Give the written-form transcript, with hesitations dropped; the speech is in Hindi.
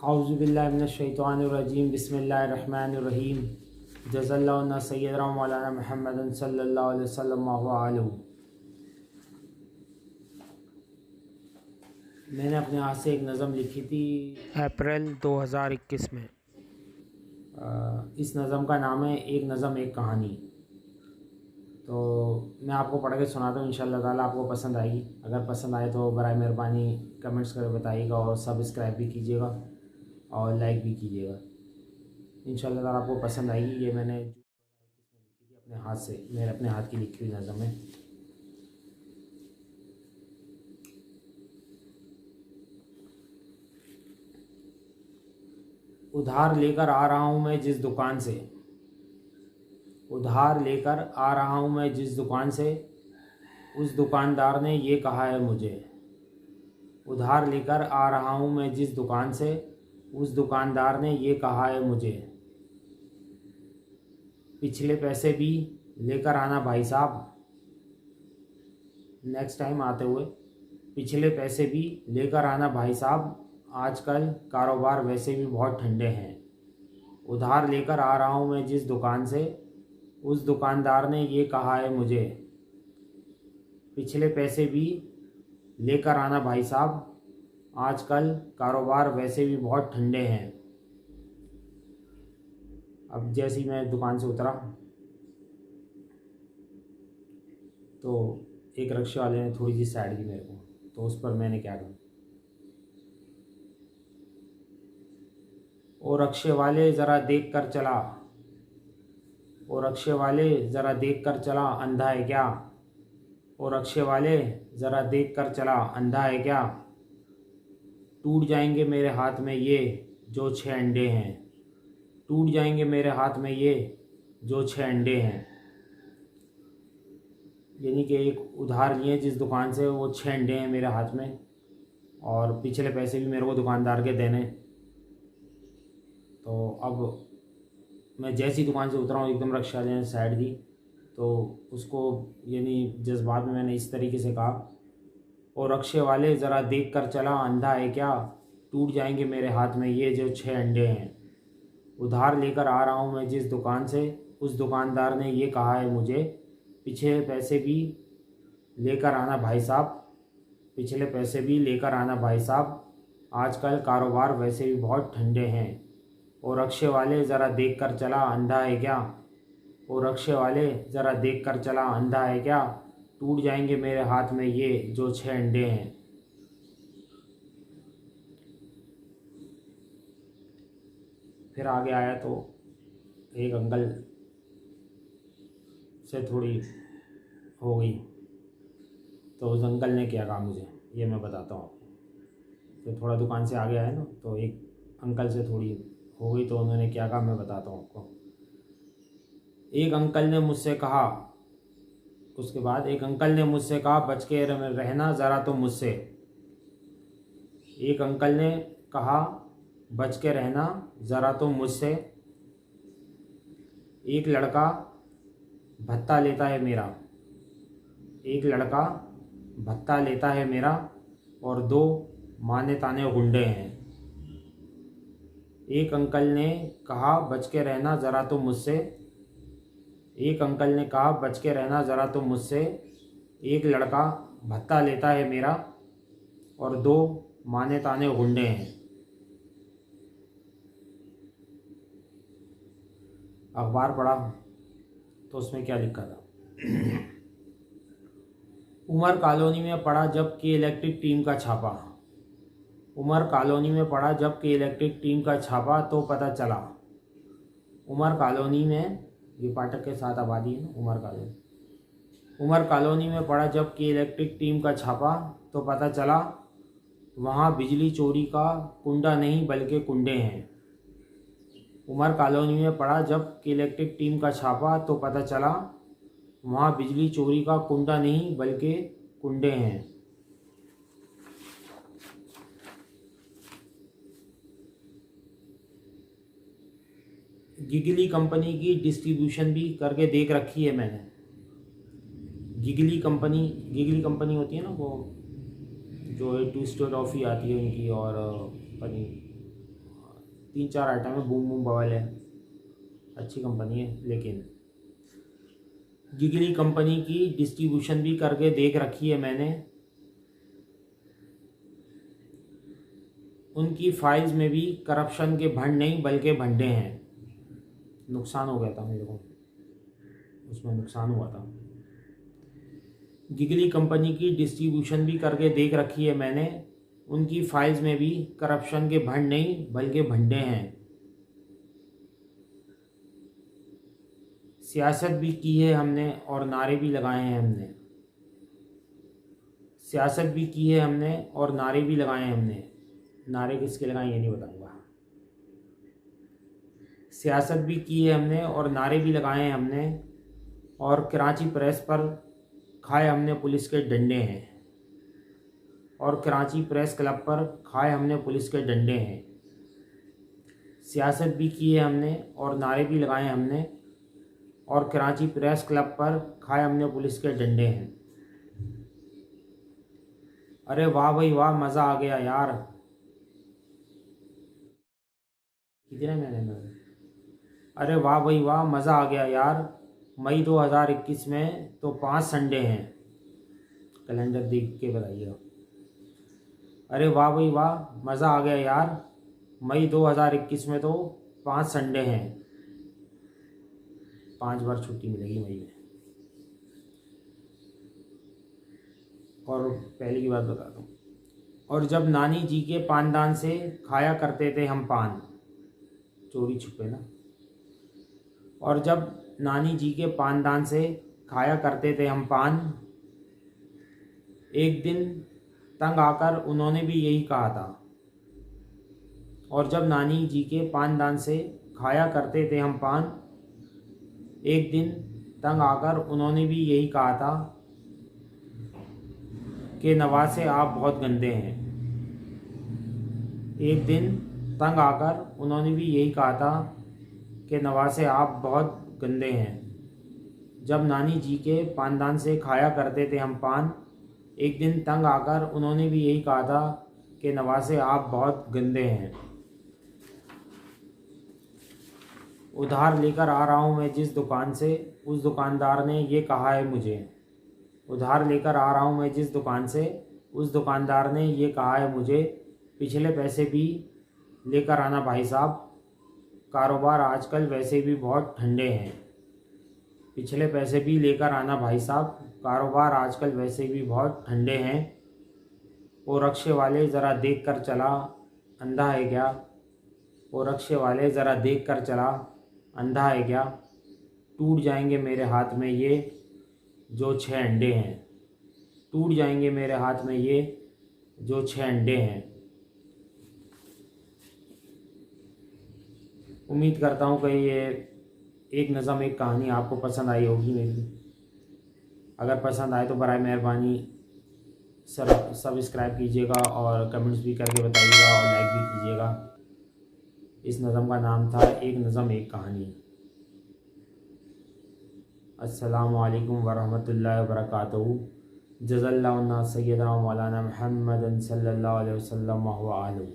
औज़ुबिल्लाहि मिनश्शैतानिर्रजीम बिस्मिल्लाहिर्रहमानिर्रहीम जज़ल्लाहु सय्यदना मौलाना मुहम्मदन सल्लल्लाहु अलैहि वसल्लम अलैहि। मैंने अपने हाथ से एक नज़म लिखी थी अप्रैल 2021 में। इस नज़म का नाम है एक नज़म एक कहानी। तो मैं आपको पढ़ के सुनाता हूँ, इंशाअल्लाह ताला आपको पसंद आएगी। अगर पसंद आए तो बराए मेहरबानी कमेंट्स करके बताइएगा और सब्सक्राइब भी कीजिएगा और लाइक भी कीजिएगा। इंशाअल्लाह ताला आपको पसंद आएगी। ये मैंने लिखी थी अपने हाथ से, मेरे अपने हाथ की लिखी हुई नज़म है। उधार लेकर आ रहा हूँ मैं जिस दुकान से, उधार लेकर आ रहा हूँ मैं जिस दुकान से, उस दुकानदार ने ये कहा है मुझे। उधार लेकर आ रहा हूँ मैं जिस दुकान से, उस दुकानदार ने ये कहा है मुझे। पिछले पैसे भी लेकर आना भाई साहब। नेक्स्ट टाइम आते हुए पिछले पैसे भी लेकर आना भाई साहब, आजकल कारोबार वैसे भी बहुत ठंडे हैं। उधार लेकर आ रहा हूँ मैं जिस दुकान से, उस दुकानदार ने ये कहा है मुझे। पिछले पैसे भी लेकर आना भाई साहब, आजकल कारोबार वैसे भी बहुत ठंडे हैं। अब जैसे ही मैं दुकान से उतरा तो एक रिक्शे वाले ने थोड़ी सी साइड दी मेरे को, तो उस पर मैंने क्या कहा, ओ रिक्शे वाले ज़रा देख कर चला, ओ रिक्शे वाले ज़रा देख कर चला, अंधा है क्या। ओ रिक्शे वाले ज़रा देख कर चला, अंधा है क्या। टूट जाएंगे मेरे हाथ में ये जो 6 अंडे हैं, टूट जाएंगे मेरे हाथ में ये जो 6 अंडे हैं। यानी कि एक उधार लिए जिस दुकान से, वो 6 अंडे हैं मेरे हाथ में और पिछले पैसे भी मेरे को दुकानदार के देने। तो अब मैं जैसी दुकान से उतरा हूँ एकदम रिक्शा वाले ने साइड दी, तो उसको यानी जज्बात में मैंने इस तरीके से कहा, और रिक्शे वाले ज़रा देख कर चला, अंधा है क्या। टूट जाएंगे मेरे हाथ में ये जो 6 अंडे हैं। उधार लेकर आ रहा हूँ मैं जिस दुकान से, उस दुकानदार ने ये कहा है मुझे। पिछले पैसे भी लेकर आना भाई साहब, पिछले पैसे भी लेकर आना भाई साहब, आजकल कारोबार वैसे भी बहुत ठंडे हैं। और रिक्शे वाले ज़रा देख कर चला, अंधा है क्या। और रिक्शे वाले ज़रा देख कर चला, अंधा है क्या। टूट जाएंगे मेरे हाथ में ये जो 6 अंडे हैं। फिर आगे आया तो एक अंकल से थोड़ी हो गई, तो उस अंकल ने क्या कहा मुझे, ये मैं बताता हूँ आपको। तो थोड़ा दुकान से आगे आया ना, तो एक अंकल से थोड़ी हो गई, तो उन्होंने क्या कहा मैं बताता हूँ आपको। एक अंकल ने मुझसे कहा, उसके बाद एक अंकल ने मुझसे कहा, बच के रहना ज़रा तो मुझसे। एक अंकल ने कहा, बच के रहना ज़रा तो मुझसे। एक लड़का भत्ता लेता है मेरा, एक लड़का भत्ता लेता है मेरा, और 2 माने ताने गुंडे हैं। एक अंकल ने कहा, बच के रहना ज़रा तो मुझसे। एक अंकल ने कहा, बच के रहना ज़रा तो मुझसे। एक लड़का भत्ता लेता है मेरा, और 2 माने ताने गुंडे हैं। अखबार पढ़ा तो उसमें क्या लिखा था, उमर कॉलोनी में पड़ा जब के इलेक्ट्रिक टीम का छापा। उमर कॉलोनी में पड़ा जब के इलेक्ट्रिक टीम का छापा, तो पता चला। उमर कॉलोनी में, ये पाठक के साथ आबादी है ना, उमर कॉलोनी। उमर कॉलोनी में पड़ा जब के इलेक्ट्रिक टीम का छापा, तो पता चला वहाँ बिजली चोरी का कुंडा नहीं बल्कि कुंडे हैं। उमर कॉलोनी में पड़ा जब के इलेक्ट्रिक टीम का छापा, तो पता चला वहाँ बिजली चोरी का कुंडा नहीं बल्कि कुंडे हैं। गिगली कंपनी की डिस्ट्रीब्यूशन भी करके देख रखी है मैंने। गिगली कंपनी होती है ना, वो जो 2 स्टेट टॉफ़ी आती है उनकी, और पनीर 3-4 आइटम है। बूम बूम बवाल है, अच्छी कंपनी है। लेकिन गिगली कंपनी की डिस्ट्रीब्यूशन भी करके देख रखी है मैंने। उनकी फाइल्स में भी करप्शन के भंड नहीं बल्कि भंडे हैं। नुकसान हो गया था मेरे को, उसमें नुकसान हुआ था। गिगली कंपनी की डिस्ट्रीब्यूशन भी करके देख रखी है मैंने। उनकी फाइल्स में भी करप्शन के भंड नहीं बल्कि भंडे हैं। सियासत भी की है हमने और नारे भी लगाए हैं हमने। सियासत भी की है हमने और नारे भी लगाए हैं हमने। नारे किसके लगाए ये नहीं बताऊंगा। सियासत भी की है हमने और नारे भी लगाए हैं हमने। और कराची प्रेस पर खाए हमने पुलिस के डंडे हैं। और कराची प्रेस क्लब पर खाए हमने पुलिस के डंडे हैं। सियासत भी की है हमने और नारे भी लगाए हैं हमने। और कराची प्रेस क्लब पर खाए हमने पुलिस के डंडे हैं। अरे वाह भाई वाह, मज़ा आ गया यार। कितने मैंने अरे वाह भाई वाह, मज़ा आ गया यार। मई 2021 में तो 5 संडे हैं। कैलेंडर देख के बताइए। अरे वाह भाई वाह, मज़ा आ गया यार। मई 2021 में तो 5 संडे हैं। 5 बार छुट्टी मिलेगी मई में। और पहले की बात बता दूँ। और जब नानी जी के पानदान से खाया करते थे हम पान, चोरी छुपे ना। और जब नानी जी के पानदान से खाया करते थे हम पान, एक दिन तंग आकर उन्होंने भी यही कहा था। और जब नानी जी के पानदान से खाया करते थे हम पान, एक दिन तंग आकर उन्होंने भी यही कहा था कि नवासे आप बहुत गंदे हैं। एक दिन तंग आकर उन्होंने भी यही कहा था कि नवासे आप बहुत गंदे हैं। जब नानी जी के पानदान से खाया करते थे हम पान, एक दिन तंग आकर उन्होंने भी यही कहा था कि नवासे आप बहुत गंदे हैं। उधार लेकर आ रहा हूँ मैं जिस दुकान से, उस दुकानदार ने ये कहा है मुझे। उधार लेकर आ रहा हूँ मैं जिस दुकान से, उस दुकानदार ने ये कहा है मुझे, पिछले पैसे भी लेकर आना भाई साहब, कारोबार आजकल वैसे भी बहुत ठंडे हैं। पिछले पैसे भी लेकर आना भाई साहब, कारोबार आजकल वैसे भी बहुत ठंडे हैं। वो रक्शे वाले ज़रा देख कर चला, अंधा है क्या? वो रक्शे वाले ज़रा देख कर चला, अंधा है क्या? टूट जाएंगे मेरे हाथ में ये जो 6 अंडे हैं। टूट जाएंगे मेरे हाथ में ये जो 6 अंडे हैं। उम्मीद करता हूँ कि ये एक नज़म एक कहानी आपको पसंद आई होगी मेरी। अगर पसंद आए तो बराए मेहरबानी सब्सक्राइब कीजिएगा और कमेंट्स भी करके बताइएगा और लाइक भी कीजिएगा। इस नज़म का नाम था एक नज़म एक कहानी। अस्सलामु अलैकुम वरहमतुल्लाहि वबरकातुहू। जज़ल्लाहु सय्यदना मौलाना मुहम्मदन सल्लल्लाहु अलैहि वसल्लम व आलहू।